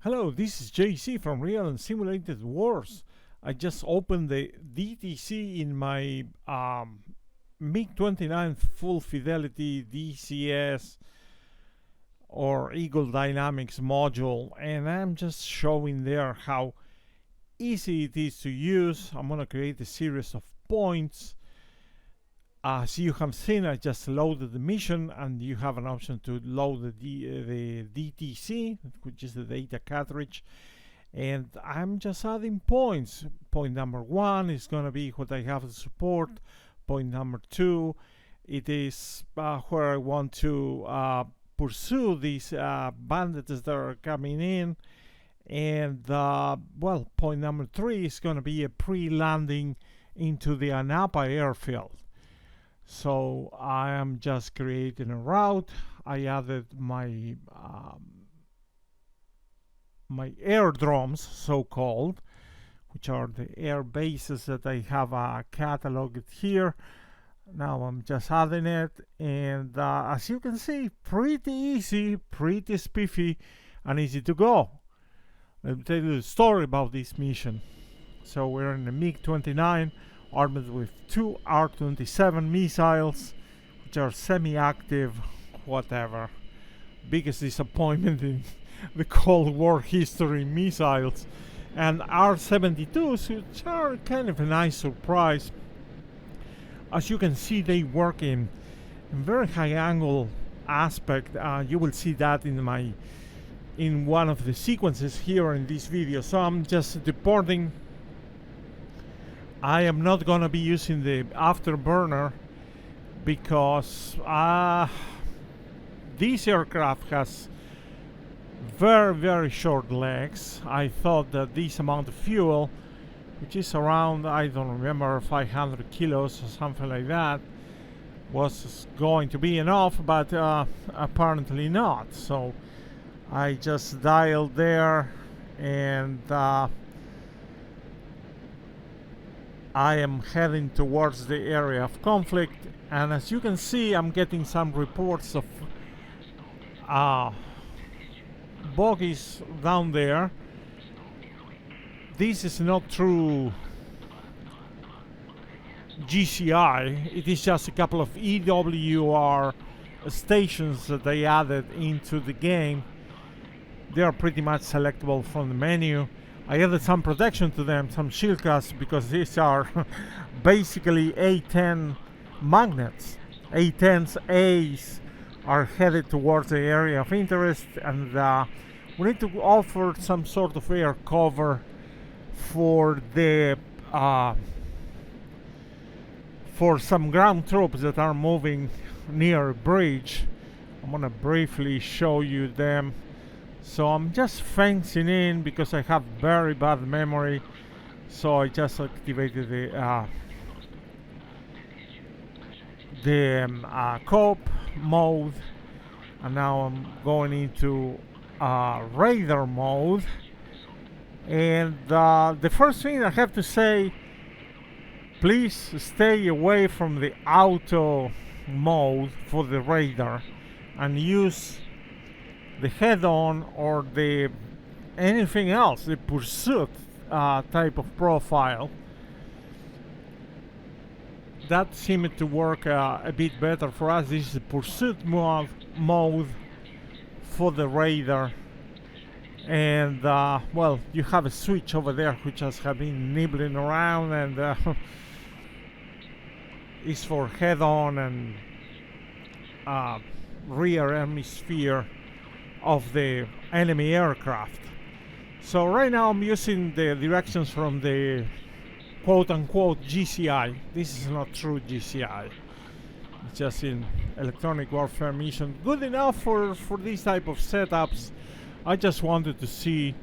Hello, this is JC from Real and Simulated Wars. I just opened the DTC in my MiG-29 full fidelity DCS or Eagle Dynamics module, and I'm just showing there how easy it is to use. I'm going to create a series of points. As you have seen, I just loaded the mission, and you have an option to load the DTC, which is the data cartridge, and I'm just adding points. Point number 1 is going to be what I have to support. Point number 2, it is where I want to pursue these bandits that are coming in, and well, point number 3 is going to be a pre-landing into the Anapa airfield. So I am just creating a route. I added my my airdromes, so-called, which are the air bases that I have cataloged here. Now I'm just adding it, and as you can see, pretty easy, pretty spiffy, and easy to go. Let me tell you the story about this mission. So we're in the MiG-29, armed with 2 R-27 missiles, which are semi-active, whatever. Biggest disappointment in the Cold War history, missiles. And R-72s, which are kind of a nice surprise. As you can see, they work in very high angle aspect. You will see that in one of the sequences here in this video. So I'm just deporting. I am not going to be using the afterburner because this aircraft has very short legs. I thought that this amount of fuel, which is around, I don't remember, 500 kilos or something like that, was going to be enough, but apparently not. So I just dialed there, and I am heading towards the area of conflict, and as you can see, I'm getting some reports of bogies down there. This is not true GCI, it is just a couple of EWR stations that they added into the game. They are pretty much selectable from the menu. I added some protection to them, some shield casts, because these are basically A-10 magnets. A-10's A's are headed towards the area of interest, and we need to offer some sort of air cover for the for some ground troops that are moving near a bridge. I'm gonna briefly show you them. So I'm just fencing in because I have very bad memory. So I just activated the cope mode, and now I'm going into radar mode. And the first thing I have to say, please stay away from the auto mode for the radar and use the head-on or the anything else, the pursuit type of profile. That seemed to work a bit better for us. This is the pursuit mode for the radar, and well, you have a switch over there which has been nibbling around, and is for head-on and rear hemisphere of the enemy aircraft. So right now I'm using the directions from the quote-unquote GCI. This is not true GCI. It's just in electronic warfare mission. Good enough for these type of setups. I just wanted to see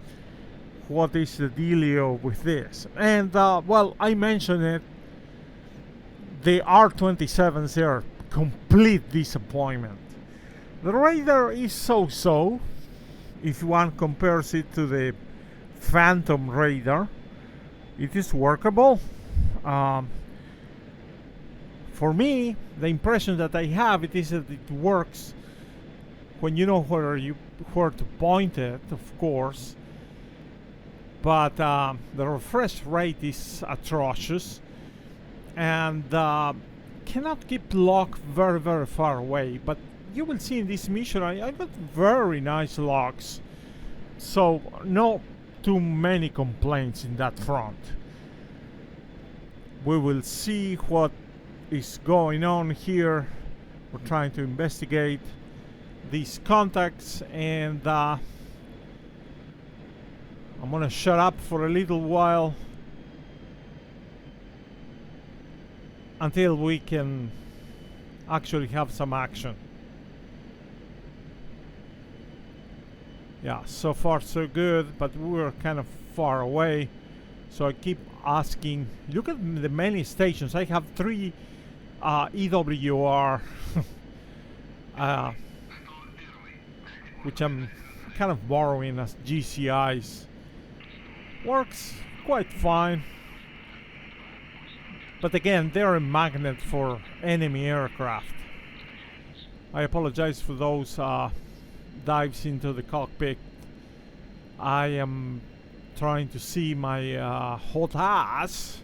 what is the dealio with this. And well, I mentioned it. The R-27s are complete disappointment. The radar is so-so if one compares it to the Phantom radar. It is workable. For me, the impression that I have it is that it works when you know where to point it, of course, but the refresh rate is atrocious, and cannot keep lock very, very far away. But you will see in this mission I got very nice locks, so no too many complaints in that front. We will see what is going on here. We're trying to investigate these contacts, and I'm gonna shut up for a little while until we can actually have some action. Yeah, so far so good, but we're kind of far away, so I keep asking. Look at the many stations. I have 3 EWR which I'm kind of borrowing as GCIs. Works quite fine, but again, they're a magnet for enemy aircraft. I apologize for those dives into the cockpit. I am trying to see my hot ass,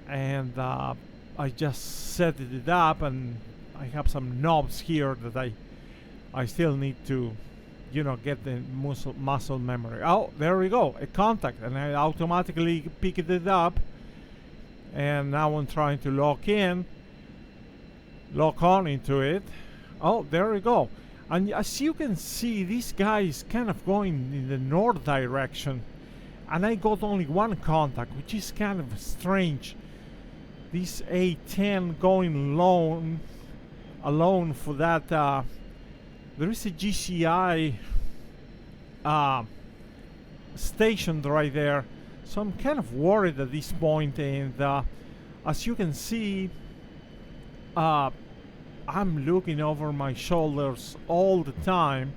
and I just set it up, and I have some knobs here that I still need to, you know, get the muscle memory. Oh, there we go, a contact, and I automatically picked it up, and now I'm trying to lock on into it. Oh, there we go. And as you can see, this guy is kind of going in the north direction, and I got only one contact, which is kind of strange. This A-10 going alone for that. There is a GCI stationed right there, so I'm kind of worried at this point. And as you can see, I'm looking over my shoulders all the time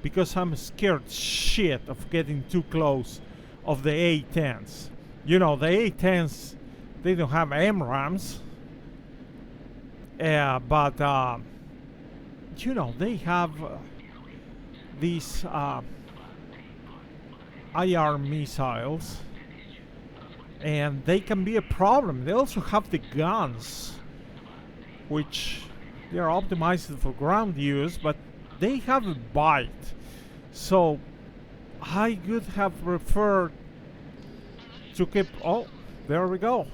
because I'm scared shit of getting too close of the A-10s. You know, the A-10s, they don't have MRAMs, but you know, they have these IR missiles, and they can be a problem. They also have the guns, which they are optimized for ground use, but they have a bite. So I would have preferred to keep. Oh, there we go.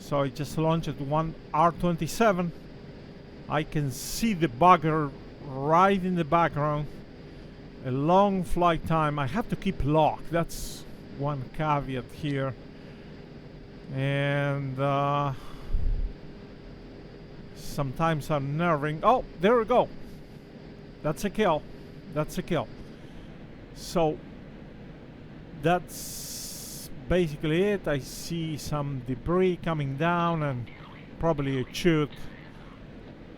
So I just launched one R-27. I can see the bugger right in the background. A long flight time. I have to keep locked. That's one caveat here. And sometimes unnerving. Oh, there we go. That's a kill. That's a kill. So that's basically it. I see some debris coming down and probably a chute,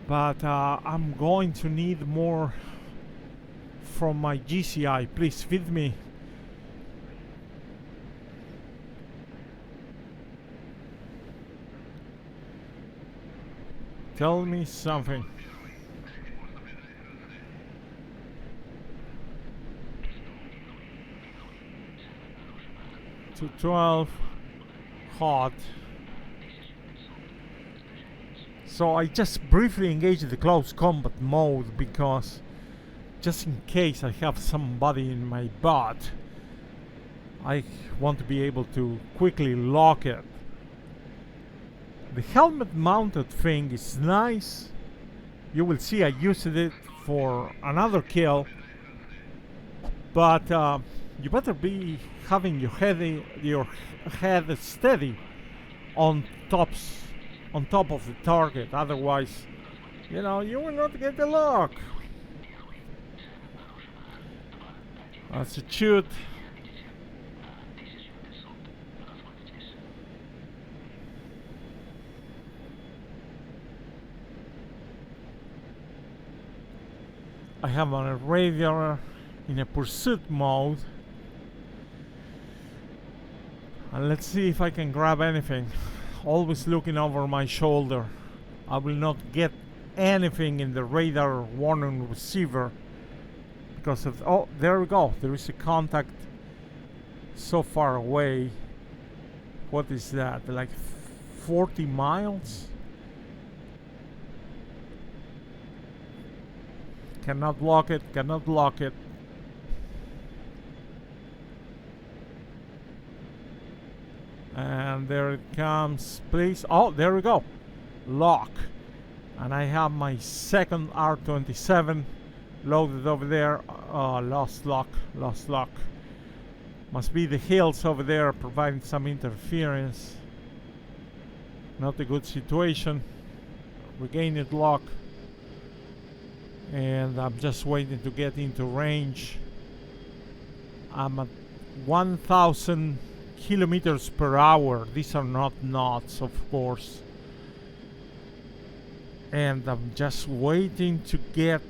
but I'm going to need more from my GCI. Please feed me. Tell me something. To 12 hot. So I just briefly engaged the close combat mode because just in case I have somebody in my butt, I want to be able to quickly lock it. The helmet mounted thing is nice. You will see I used it for another kill, but you better be having your head steady on top of the target, otherwise, you know, you will not get the lock. That's a chute. I have on a radar in a pursuit mode, and let's see if I can grab anything. Always looking over my shoulder. I will not get anything in the radar warning receiver because of, oh, there we go, there is a contact so far away. What is that? Like 40 miles? Cannot block it, cannot block it. And there it comes, please. Oh, there we go. Lock. And I have my second R27 loaded over there. Oh, lost lock, lost lock. Must be the hills over there providing some interference. Not a good situation. Regained lock. And I'm just waiting to get into range. I'm at 1,000 kilometers per hour. These are not knots, of course. And I'm just waiting to get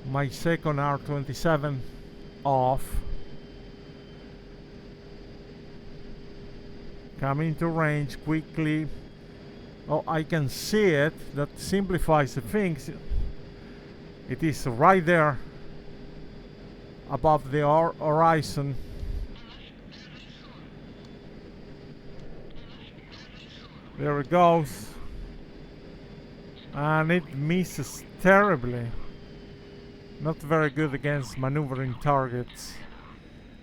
my second R27 off. Coming to range quickly. Oh, I can see it. That simplifies the things. It is right there above the horizon. There it goes. And it misses terribly. Not very good against maneuvering targets.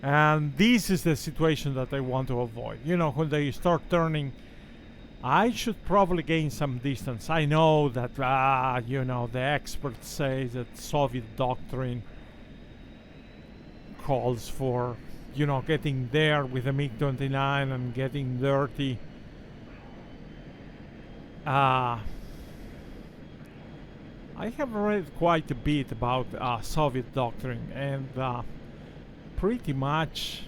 And this is the situation that I want to avoid. You know, when they start turning, I should probably gain some distance. I know that, you know, the experts say that Soviet doctrine calls for, you know, getting there with a MiG-29 and getting dirty. I have read quite a bit about Soviet doctrine, and pretty much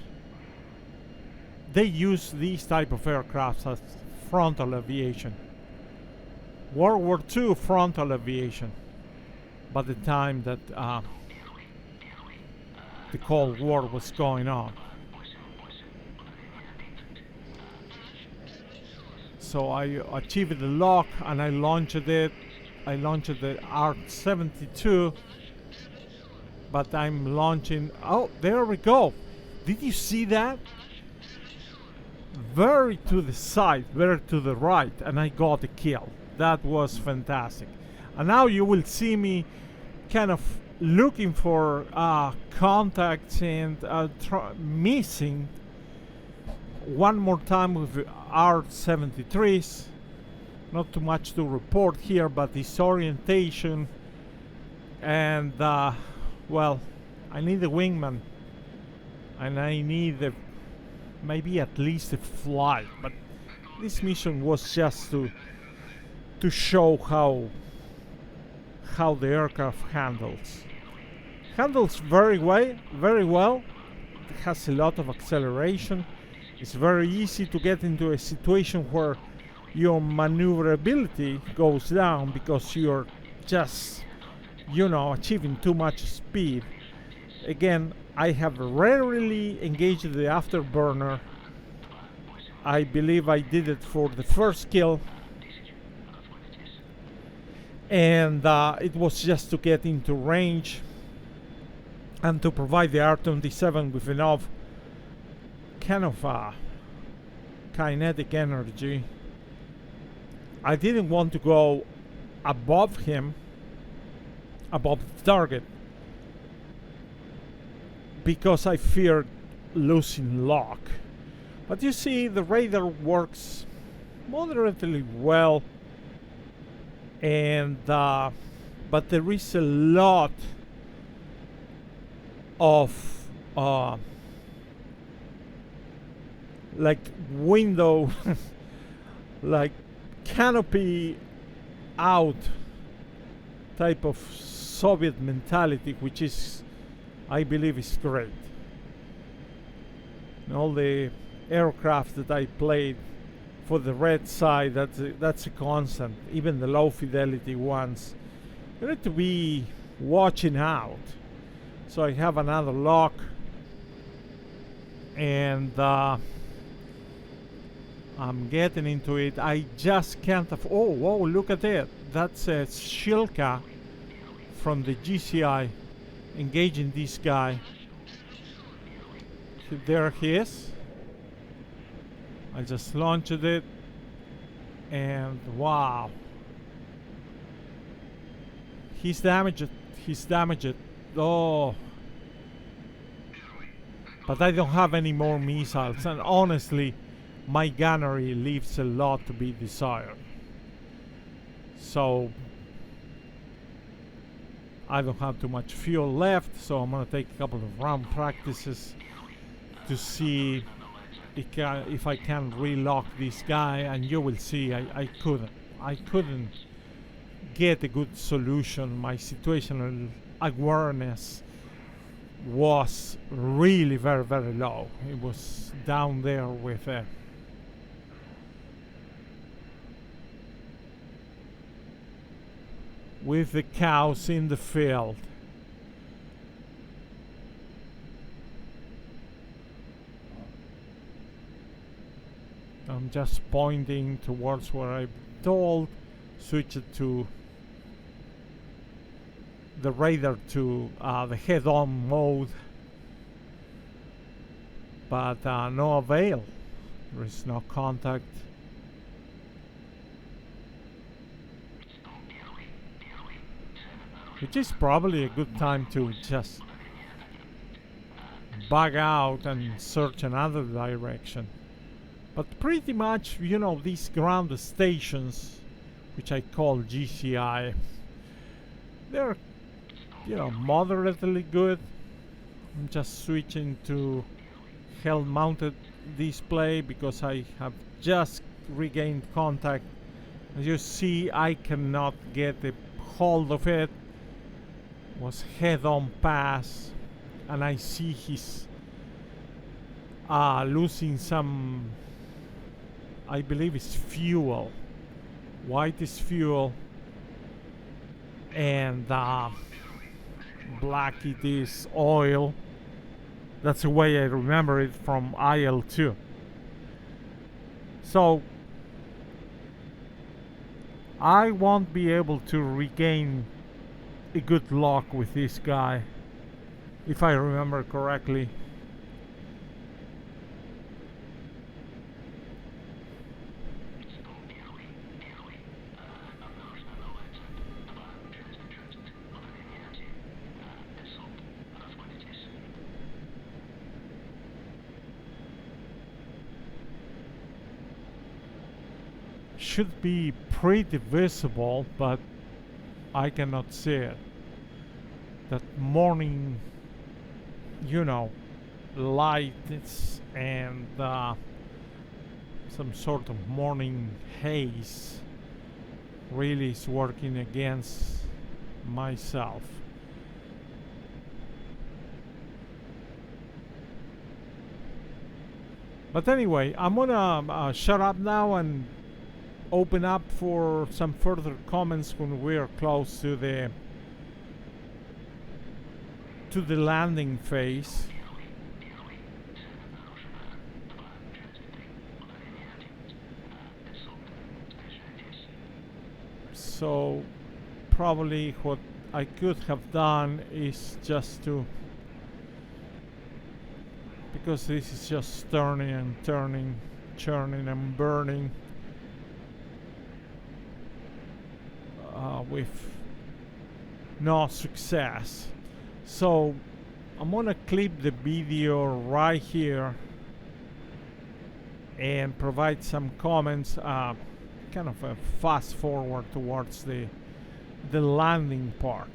they use these type of aircraft as frontal aviation. World War II frontal aviation, by the time that the Cold War was going on. So I achieved the lock and I launched it. I launched the R-72, but I'm launching. Oh, there we go. Did you see that? Very to the side, very to the right, and I got a kill. That was fantastic. And now you will see me kind of looking for contacts and missing one more time with R-73s. Not too much to report here, but disorientation and well, I need a wingman and I need maybe at least a flight, but this mission was just to show how the aircraft handles very well. It has a lot of acceleration. It's very easy to get into a situation where your maneuverability goes down because you're just, you know, achieving too much speed. Again, I have rarely engaged the afterburner. I believe I did it for the first kill, and it was just to get into range and to provide the R-27 with enough kind of kinetic energy. I didn't want to go above him, above the target, because I feared losing lock. But you see, the radar works moderately well, and but there is a lot of like window like canopy out type of Soviet mentality, which is, I believe, is great. And all the aircraft that I played for the red side, that's a constant. Even the low fidelity ones, you need to be watching out. So I have another lock, and I'm getting into it. I just can't oh, whoa, look at it. That's a Shilka from the GCI engaging this guy there he is. I just launched it, and wow, he's damaged. He's damaged. Oh, but I don't have any more missiles, and honestly, my gunnery leaves a lot to be desired. So I don't have too much fuel left, so I'm gonna take a couple of round practices to see if I can relock this guy, and you will see I couldn't get a good solution. My situational awareness was really very, very low. It was down there with the cows in the field. I'm just pointing towards where I'm told. Switch it to the radar to the head-on mode, but no avail. There is no contact. Which is probably a good time to just bug out and search another direction. But pretty much, you know, these ground stations, which I call GCI, they're, you know, moderately good. I'm just switching to held-mounted display because I have just regained contact. As you see, I cannot get a hold of it. It was head-on pass, and I see he's losing some, I believe it's fuel. White is fuel, and black it is oil. That's the way I remember it from IL-2. So I won't be able to regain a good lock with this guy, if I remember correctly. Should be pretty visible, but I cannot see it. That morning, you know, light and some sort of morning haze really is working against myself. But anyway, I'm gonna shut up now and open up for some further comments when we're close to the landing phase. So probably what I could have done is just to, because this is just turning and turning, churning and burning, with no success. So I'm gonna clip the video right here and provide some comments, kind of a fast forward towards the landing part.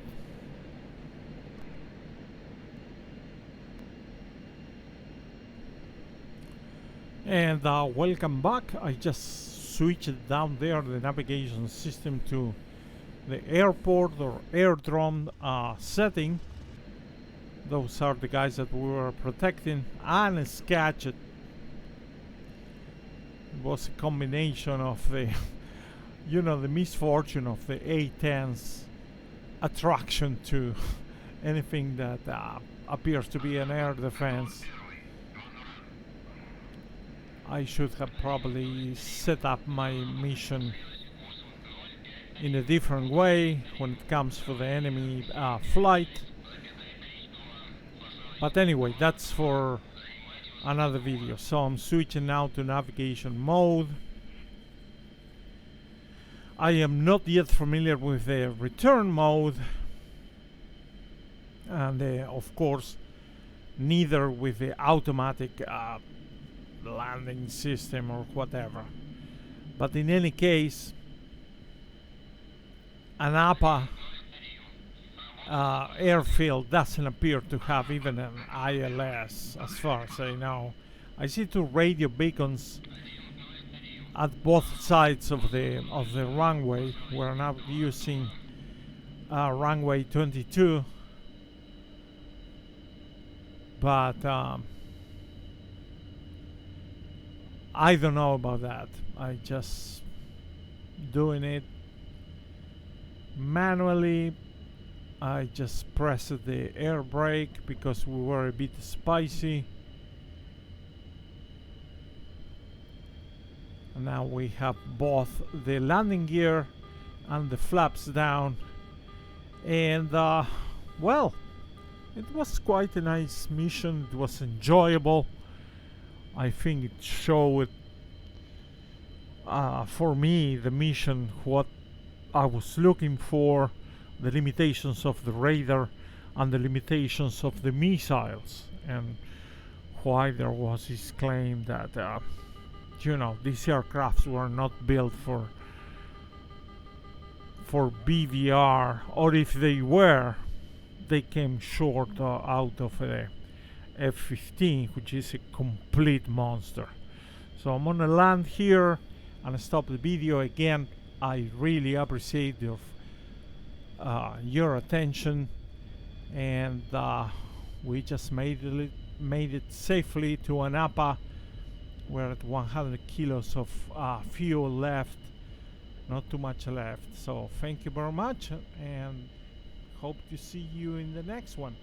And welcome back. I just switched down there the navigation system to the airport or airdrome setting. Those are the guys that we were protecting, and Sketched. It was a combination of the you know, the misfortune of the A-10's attraction to anything that appears to be an air defense. I should have probably set up my mission in a different way when it comes for the enemy flight. But anyway, that's for another video. So I'm switching now to navigation mode. I am not yet familiar with the return mode, and of course neither with the automatic landing system or whatever. But in any case, Anapa airfield doesn't appear to have even an ILS as far as I know. I see two radio beacons at both sides of the runway. We're now using runway 22, but I don't know about that. I just doing it manually. I just pressed the air brake because we were a bit spicy. And now we have both the landing gear and the flaps down, and well, it was quite a nice mission. It was enjoyable. I think it showed for me the mission what I was looking for, the limitations of the radar and the limitations of the missiles, and why there was this claim that you know, these aircrafts were not built for BVR, or if they were, they came short out of the F-15, which is a complete monster. So I'm gonna land here and stop the video. Again, I really appreciate your attention, and we just made it safely to Anapa. We're at 100 kilos of fuel left, not too much left. So thank you very much, and hope to see you in the next one.